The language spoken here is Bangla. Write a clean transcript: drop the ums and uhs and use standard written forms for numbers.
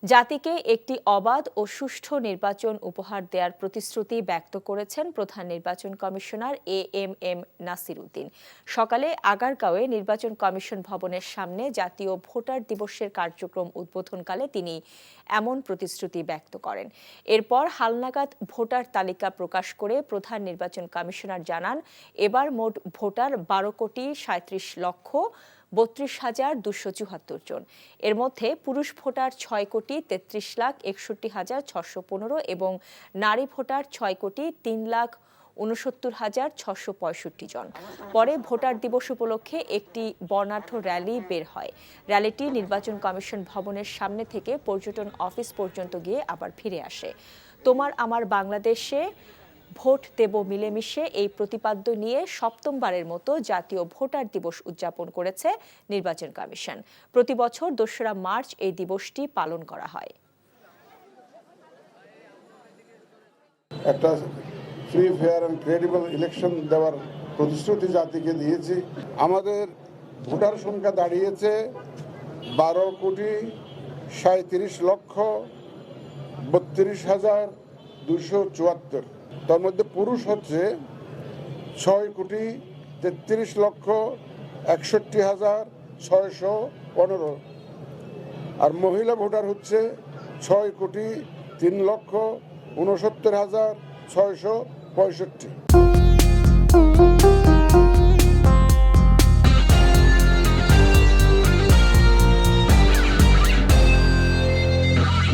জাতিকে একটি অবাধ ও সুষ্ঠু নির্বাচন উপহার দেওয়ার প্রতিশ্রুতি ব্যক্ত করেছেন প্রধান নির্বাচন কমিশনার এএমএম নাসির উদ্দিন। সকালে আগারগাঁওয়ে নির্বাচন কমিশন ভবনের সামনে জাতীয় ভোটার দিবসের কার্যক্রম উদ্বোধনকালে তিনি এমন প্রতিশ্রুতি ব্যক্ত করেন। এরপর হালনাগাদ ভোটার তালিকা প্রকাশ করে প্রধান নির্বাচন কমিশনার জানান, এবার মোট ভোটার 12,37,32,274 জন। এর মধ্যে পুরুষ ভোটার 6,33,61,615 এবং নারী ভোটার 6,03,69,665 জন। পরে ভোটার দিবস উপলক্ষে একটি বর্ণাঢ্য র্যালি বের হয়। র্যালিটি নির্বাচন কমিশন ভবনের সামনে থেকে পর্যটন অফিস পর্যন্ত গিয়ে আবার ফিরে আসে। তোমার আমার বাংলাদেশে ভোট দেব মিলেমিশে এই প্রতিপাদ্য নিয়ে সপ্তমবারের মতো জাতীয় ভোটার দিবস উদযাপন করেছে নির্বাচন কমিশন। প্রতি বছর ২রা মার্চ এই দিবসটি পালন করা হয়। একটা free fair and credible election দেওয়ার প্রতিশ্রুতি জাতিকে দিয়েছি। আমাদের ভোটার সংখ্যা দাঁড়িয়েছে 12,37,32,274। তার মধ্যে পুরুষ হচ্ছে 6,63,61,615 আর মহিলা ভোটার হচ্ছে 6,03,69,665।